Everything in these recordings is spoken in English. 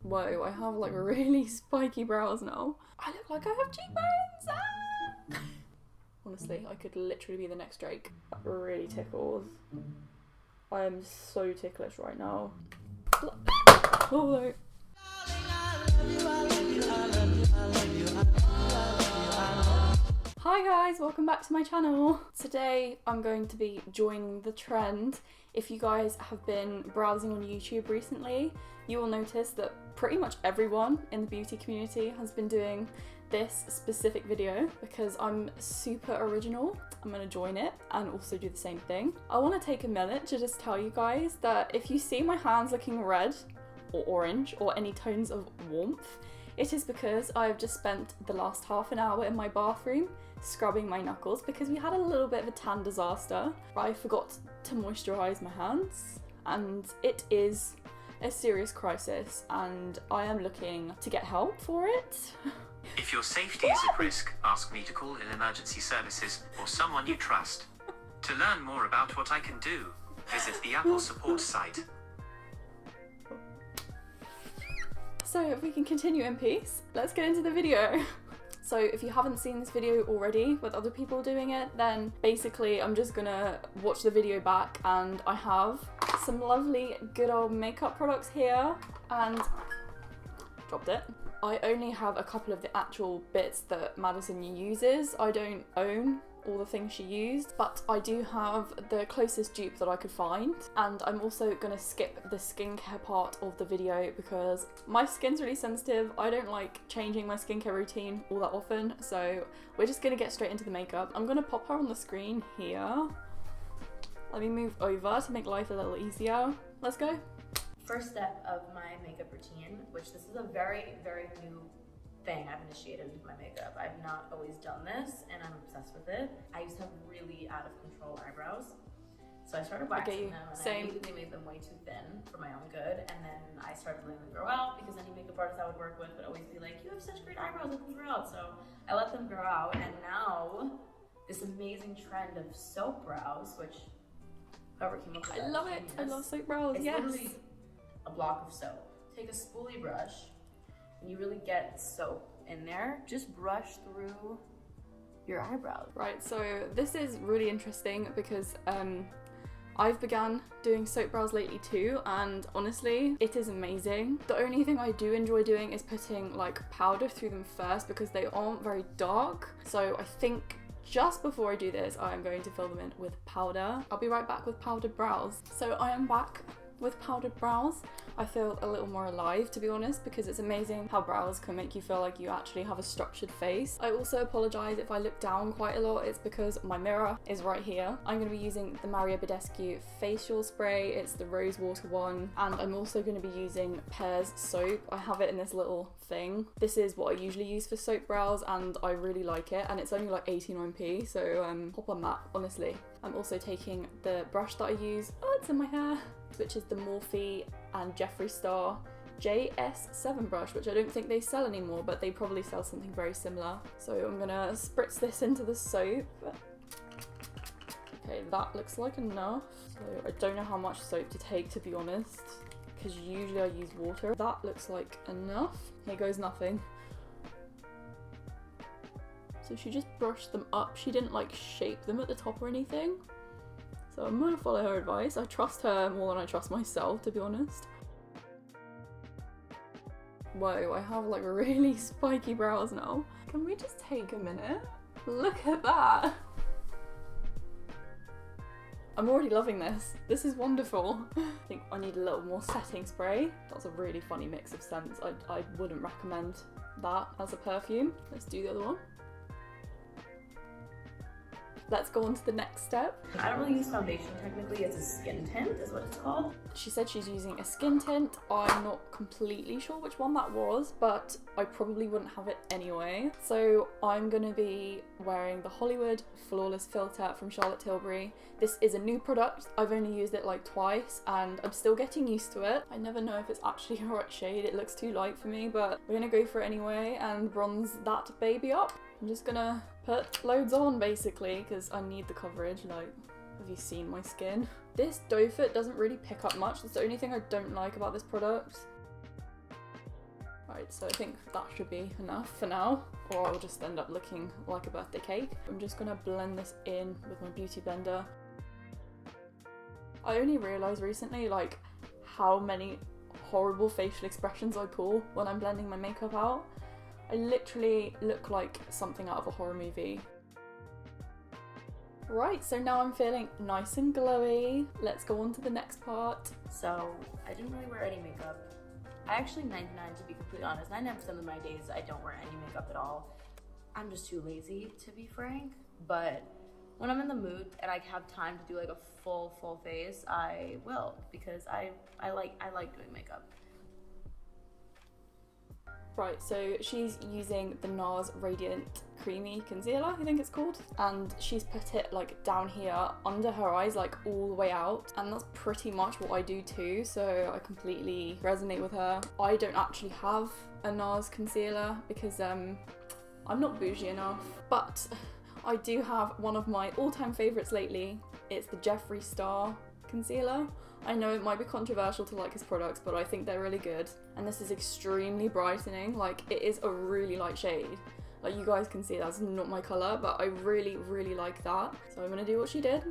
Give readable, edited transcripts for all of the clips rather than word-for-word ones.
Whoa, I have like really spiky brows now. I look like I have cheekbones! Ah! Honestly, I could literally be the next Drake. That really tickles. I am so ticklish right now. Oh, hi guys, welcome back to my channel. Today I'm going to be joining the trend. If you guys have been browsing on YouTube recently, you will notice that pretty much everyone in the beauty community has been doing this specific video because I'm super original. I'm gonna join it and also do the same thing. I want to take a minute to just tell you guys that if you see my hands looking red or orange or any tones of warmth, it is because I've just spent the last half an hour in my bathroom scrubbing my knuckles because we had a little bit of a tan disaster. I forgot to moisturize my hands and it is a serious crisis and I am looking to get help for it. If your safety is at risk, ask me to call in emergency services or someone you trust. To learn more about what I can do, visit the Apple support site. So if we can continue in peace, let's get into the video. So if you haven't seen this video already with other people doing it, then basically I'm just gonna watch the video back and I have some lovely good old makeup products here and dropped it. I only have a couple of the actual bits that Madison uses. I don't own all the things she used, but I do have the closest dupe that I could find, and I'm also gonna skip the skincare part of the video because my skin's really sensitive. I don't like changing my skincare routine all that often, so we're just gonna get straight into the makeup. I'm gonna pop her on the screen here. Let me move over to make life a little easier. Let's go. First step of my makeup routine, which this is a very, very new thing I've initiated with my makeup. I've not always done this and I'm obsessed with it. I used to have really out of control eyebrows. So I started waxing them and I immediately made them way too thin for my own good. And then I started letting them grow out because any makeup artist I would work with would always be like, you have such great eyebrows, let them grow out. So I let them grow out and now this amazing trend of soap brows, which whoever came up with that, I love it. I love soap brows, yes. Literally a block of soap. Take a spoolie brush and you really get soap in there. Just brush through your eyebrows. Right, so this is really interesting because I've begun doing soap brows lately too, and honestly, it is amazing. The only thing I do enjoy doing is putting like powder through them first because they aren't very dark. So I think just before I do this, I am going to fill them in with powder. I'll be right back with powdered brows. So I am back with powdered brows. I feel a little more alive, to be honest, because it's amazing how brows can make you feel like you actually have a structured face. I also apologise if I look down quite a lot. It's because my mirror is right here. I'm going to be using the Mario Badescu facial spray. It's the rose water one, and I'm also going to be using Pear's soap. I have it in this little thing. This is what I usually use for soap brows and I really like it, and it's only like 89p, so hop on that, honestly. I'm also taking the brush that I use, it's in my hair, which is the Morphe and Jeffree Star JS7 brush, which I don't think they sell anymore, but they probably sell something very similar. So I'm gonna spritz this into the soap. Okay, that looks like enough. So I don't know how much soap to take, to be honest, because usually I use water. That looks like enough. Here goes nothing. So she just brushed them up. She didn't like shape them at the top or anything. So I'm gonna follow her advice. I trust her more than I trust myself, to be honest. Whoa, I have like really spiky brows now. Can we just take a minute? Look at that. I'm already loving this. This is wonderful. I think I need a little more setting spray. That's a really funny mix of scents. I wouldn't recommend that as a perfume. Let's do the other one. Let's go on to the next step. I don't really use foundation technically, it's a skin tint is what it's called. She said she's using a skin tint. I'm not completely sure which one that was, but I probably wouldn't have it anyway. So I'm gonna be wearing the Hollywood Flawless Filter from Charlotte Tilbury. This is a new product. I've only used it like twice and I'm still getting used to it. I never know if it's actually the right shade. It looks too light for me, but we're gonna go for it anyway and bronze that baby up. I'm just gonna put loads on basically because I need the coverage. Like, have you seen my skin? This doe foot doesn't really pick up much. That's the only thing I don't like about this product. Right, so I think that should be enough for now, or I'll just end up looking like a birthday cake. I'm just gonna blend this in with my beauty blender. I only realised recently like how many horrible facial expressions I pull when I'm blending my makeup out. I literally look like something out of a horror movie. Right, so now I'm feeling nice and glowy. Let's go on to the next part. So I didn't really wear any makeup. I actually 99, to be completely honest, 99% of my days I don't wear any makeup at all. I'm just too lazy, to be frank. But when I'm in the mood and I have time to do like a full face, I will, because I like doing makeup. Right, so she's using the NARS Radiant Creamy Concealer, I think it's called, and she's put it like down here under her eyes, like all the way out, and that's pretty much what I do too, so I completely resonate with her. I don't actually have a NARS concealer because I'm not bougie enough, but I do have one of my all-time favourites lately. It's the Jeffree Star concealer. I know it might be controversial to like his products, but I think they're really good. And this is extremely brightening. Like, it is a really light shade. Like, you guys can see that's not my colour, but I really, really like that. So I'm gonna do what she did.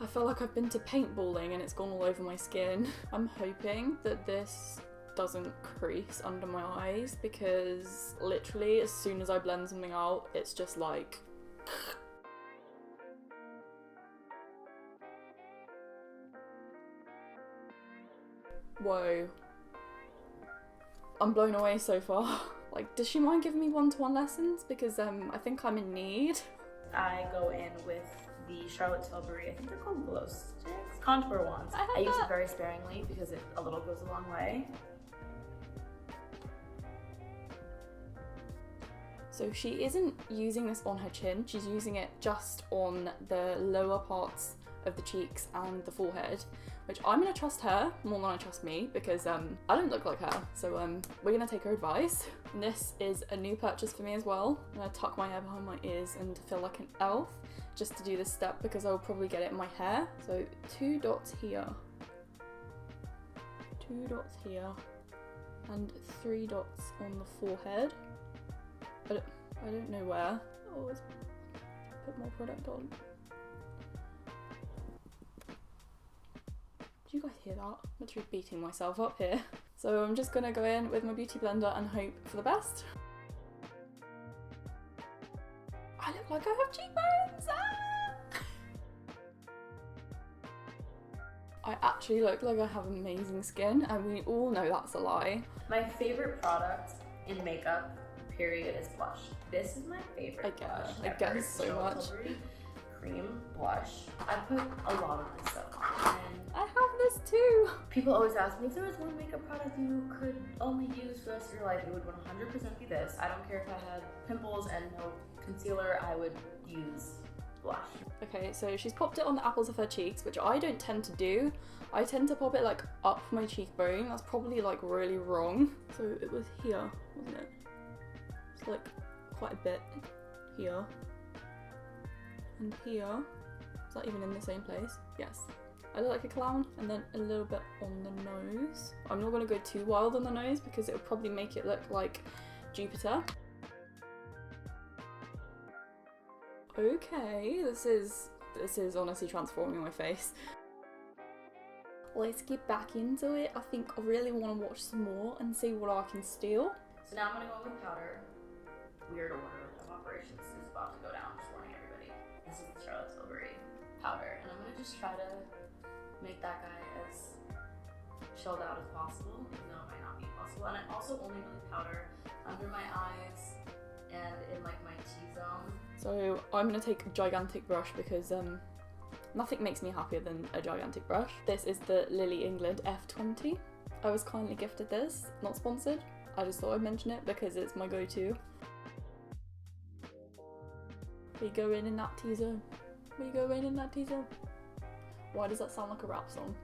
I feel like I've been to paintballing and it's gone all over my skin. I'm hoping that this doesn't crease under my eyes, because literally as soon as I blend something out, it's just like whoa. I'm blown away so far. Like, does she mind giving me one-to-one lessons? Because I think I'm in need. I go in with the Charlotte Tilbury, I think they're called glow sticks, contour wands. I use it very sparingly because a little goes a long way. So she isn't using this on her chin, she's using it just on the lower parts of the cheeks and the forehead, which I'm gonna trust her more than I trust me, because I don't look like her, so we're gonna take her advice. And this is a new purchase for me as well. I'm gonna tuck my hair behind my ears and feel like an elf just to do this step, because I'll probably get it in my hair. So 2 dots here, 2 dots here, and 3 dots on the forehead. But I don't know where. Oh, let's put more product on. Did you guys hear that? I'm literally beating myself up here. So I'm just gonna go in with my beauty blender and hope for the best. I look like I have cheekbones! Ah! I actually look like I have amazing skin, and we all know that's a lie. My favorite product in makeup, period, is blush. This is my favorite blush. I guess so much. Tilbury cream blush. I put a lot of this stuff on, and I have this too. people always ask me, if there was one makeup product you could only use for the rest of your life, it would 100% be this. I don't care if I had pimples and no concealer, I would use blush. Okay, so she's popped it on the apples of her cheeks, which I don't tend to do. I tend to pop it like up my cheekbone. That's probably like really wrong. So it was here, wasn't it? It's like quite a bit here. And here. Is that even in the same place? Yes. I look like a clown, and then a little bit on the nose. I'm not gonna go too wild on the nose because it would probably make it look like Jupiter. Okay, this is honestly transforming my face. Let's get back into it. I think I really want to watch some more and see what I can steal. So now I'm gonna go with powder. Weird order of operations is about to go down, just warning everybody. This is the Charlotte Tilbury powder, and I'm gonna just try to make that guy as chilled out as possible, even though it might not be possible. And I also only really powder under my eyes and in like my T-zone. So I'm gonna take a gigantic brush because nothing makes me happier than a gigantic brush. This is the Lily England F20. I was kindly gifted this, not sponsored. I just thought I'd mention it because it's my go-to. We go in that T-zone. We go in that T-zone. Why does that sound like a rap song?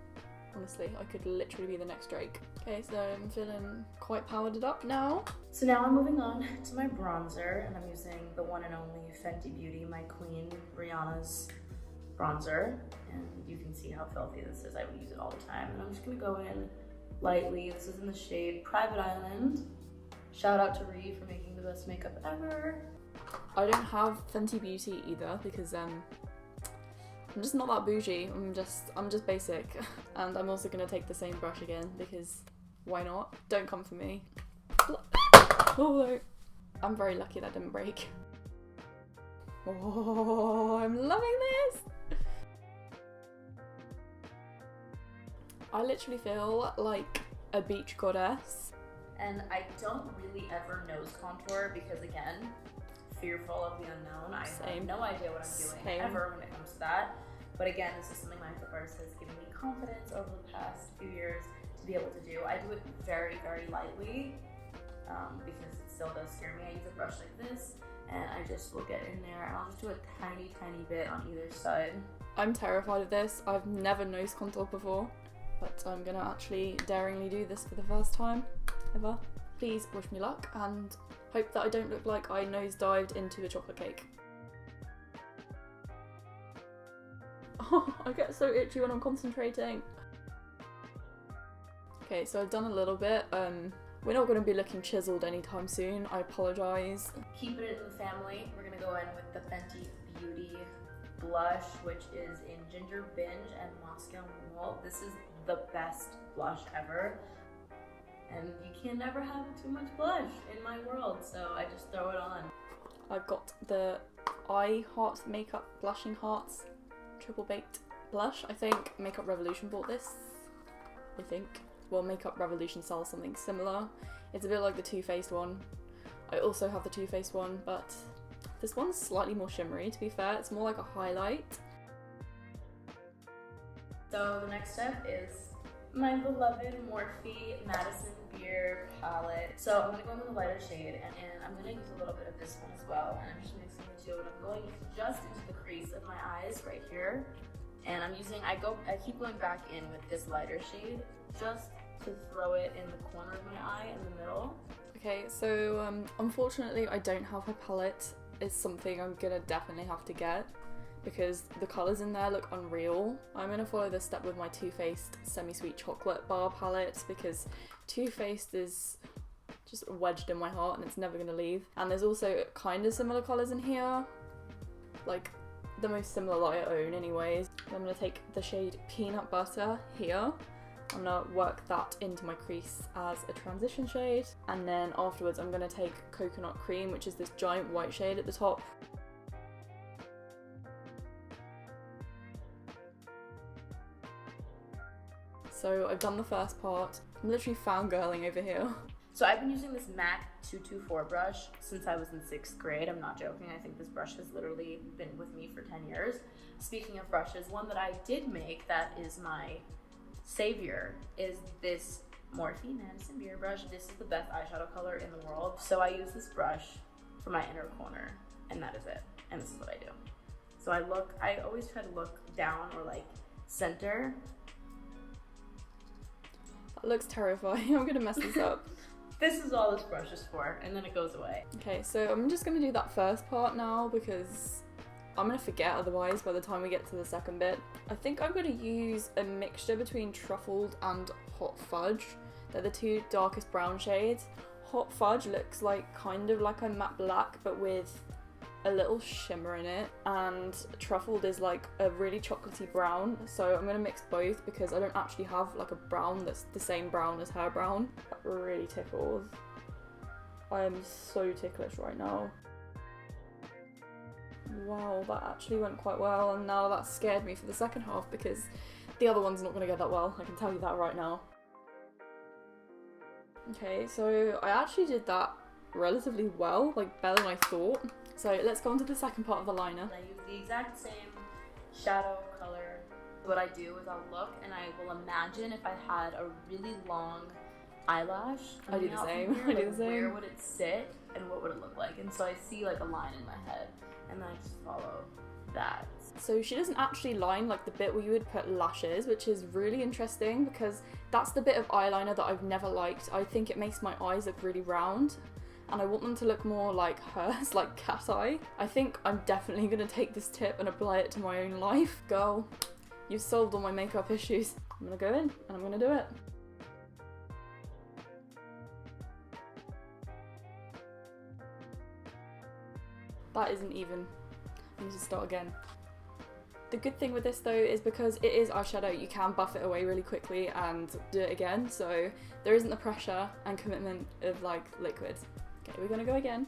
Honestly, I could literally be the next Drake. Okay, so I'm feeling quite powered up now. So now I'm moving on to my bronzer, and I'm using the one and only Fenty Beauty, my queen, Rihanna's bronzer, and you can see how filthy this is. I would use it all the time. And I'm just gonna go in lightly. This is in the shade Private Island. Shout out to Ree for making the best makeup ever. I don't have Fenty Beauty either because I'm just not that bougie. I'm just basic. And I'm also gonna take the same brush again because why not? Don't come for me. Oh, I'm very lucky that didn't break. Oh, I'm loving this! I literally feel like a beach goddess. And I don't really ever nose contour because, again, fearful of the unknown. I have no idea what I'm doing ever when it comes to that. But again, this is something my makeup artist has given me confidence over the past few years to be able to do. I do it very, very lightly because it still does scare me. I use a brush like this and I just will get in there and I'll just do a tiny, tiny bit on either side. I'm terrified of this. I've never nose contoured before, but I'm gonna actually daringly do this for the first time ever. Please wish me luck and hope that I don't look like I nosedived into a chocolate cake. Oh, I get so itchy when I'm concentrating. Okay, so I've done a little bit. We're not going to be looking chiseled anytime soon. I apologise. Keeping it in the family, we're going to go in with the Fenty Beauty blush, which is in Ginger Binge and Moscow Mule. This is the best blush ever. And you can never have too much blush in my world, so I just throw it on. I've got the I Heart Makeup Blushing Hearts Triple Baked Blush. I think Makeup Revolution bought this. I think. Well, Makeup Revolution sells something similar. It's a bit like the Too Faced one. I also have the Too Faced one, but this one's slightly more shimmery, to be fair. It's more like a highlight. So the next step is my beloved Morphe Madison Beer palette. So I'm gonna go in with a lighter shade and I'm gonna use a little bit of this one as well. And I'm just mixing the two and I'm going just into the crease of my eyes right here. And I'm using, I keep going back in with this lighter shade just to throw it in the corner of my eye in the middle. Okay, so unfortunately I don't have her palette. It's something I'm gonna definitely have to get because the colours in there look unreal. I'm gonna follow this step with my Too Faced Semi-Sweet Chocolate Bar palette because Too Faced is just wedged in my heart and it's never gonna leave. And there's also kind of similar colours in here, like the most similar that I own anyways. I'm gonna take the shade Peanut Butter here. I'm gonna work that into my crease as a transition shade. And then afterwards I'm gonna take Coconut Cream, which is this giant white shade at the top. So I've done the first part. I'm literally fangirling over here. So I've been using this MAC 224 brush since I was in 6th grade. I'm not joking. I think this brush has literally been with me for 10 years. Speaking of brushes, one that I did make that is my savior is this Morphe Madison Beer brush. This is the best eyeshadow color in the world. So I use this brush for my inner corner and that is it. And this is what I do. So I always try to look down or like center. That looks terrifying. I'm gonna mess this up. This is all this brush is for, and then it goes away. Okay, so I'm just gonna do that first part now because I'm gonna forget otherwise by the time we get to the second bit. I think I'm gonna use a mixture between Truffled and Hot Fudge. They're the two darkest brown shades. Hot Fudge looks like kind of like a matte black but with a little shimmer in it, and Truffled is like a really chocolatey brown. So I'm gonna mix both because I don't actually have like a brown that's the same brown as her brown. That really tickles. I am so ticklish right now. Wow, that actually went quite well, and now that scared me for the second half because the other one's not gonna go that well. I can tell you that right now. Okay, so I actually did that relatively well, like better than I thought. So let's go on to the second part of the liner. I use the exact same shadow color. What I do is I'll look and I will imagine if I had a really long eyelash. I do the same. Here, like, where would it sit and what would it look like? And so I see like a line in my head and then I just follow that. So she doesn't actually line like the bit where you would put lashes, which is really interesting because that's the bit of eyeliner that I've never liked. I think it makes my eyes look really round. and I want them to look more like hers, like cat eye. I think I'm definitely gonna take this tip and apply it to my own life. Girl, you've solved all my makeup issues. I'm gonna go in and I'm gonna do it. That isn't even. I need to start again. The good thing with this though is because it is eyeshadow, you can buff it away really quickly and do it again, so there isn't the pressure and commitment of like liquid. Okay, we're gonna go again.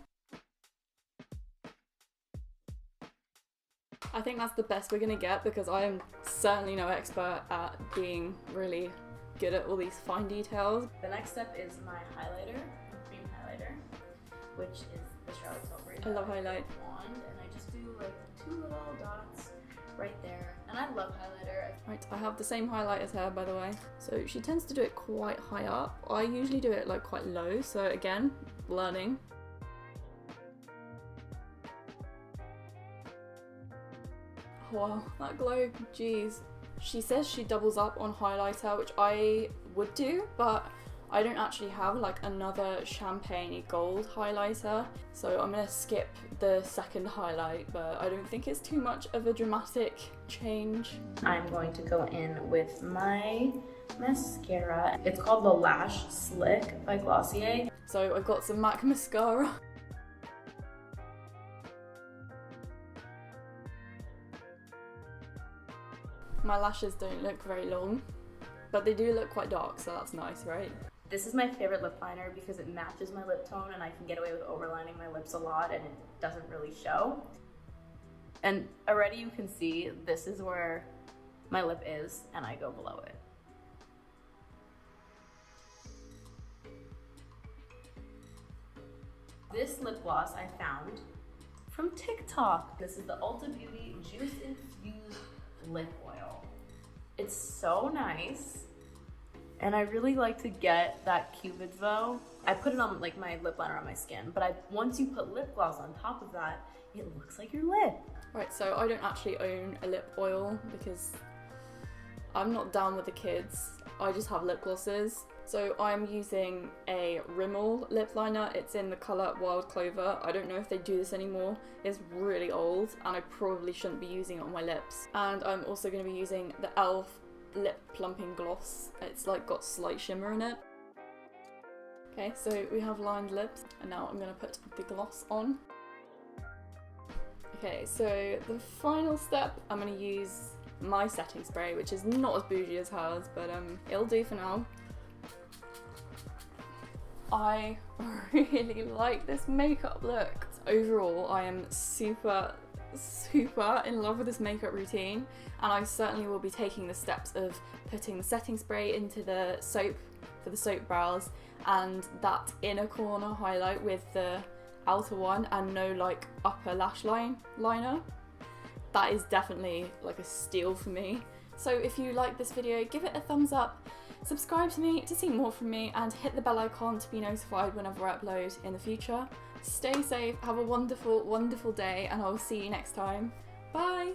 I think that's the best we're gonna get because I am certainly no expert at being really good at all these fine details. The next step is my highlighter, cream highlighter, which is the Charlotte Tilbury. I love highlight. Wand, and I just do like 2 little dots right there. And I love highlighter. Right, I have the same highlight as her, by the way. So she tends to do it quite high up. I usually do it like quite low, so again, learning. Wow, that glow, jeez. She says she doubles up on highlighter, which I would do, but I don't actually have like another champagne gold highlighter, so I'm gonna skip the second highlight, but I don't think it's too much of a dramatic change. I'm going to go in with my mascara. It's called the Lash Slick by Glossier. So I've got some MAC mascara. My lashes don't look very long, but they do look quite dark, so that's nice, right? This is my favorite lip liner because it matches my lip tone and I can get away with overlining my lips a lot and it doesn't really show. And already you can see this is where my lip is and I go below it. This lip gloss I found from TikTok. This is the Ulta Beauty Juice Infused Lip Oil. It's so nice. And I really like to get that Cupid's bow. I put it on like my lip liner on my skin, but once you put lip gloss on top of that, it looks like your lip. Right, so I don't actually own a lip oil because I'm not down with the kids. I just have lip glosses. So I'm using a Rimmel lip liner. It's in the colour Wild Clover. I don't know if they do this anymore. It's really old and I probably shouldn't be using it on my lips. And I'm also going to be using the e.l.f. lip plumping gloss. It's like got slight shimmer in it. Okay, so we have lined lips and now I'm gonna put the gloss on. Okay, so the final step, I'm gonna use my setting spray, which is not as bougie as hers, but it'll do for now. I really like this makeup look. Overall, I am super in love with this makeup routine, and I certainly will be taking the steps of putting the setting spray into the soap for the soap brows and that inner corner highlight with the outer one and no like upper lash liner. That is definitely like a steal for me. So if you like this video, give it a thumbs up, subscribe to me to see more from me, and hit the bell icon to be notified whenever I upload in the future. Stay safe, have a wonderful, wonderful day, and I'll see you next time. Bye!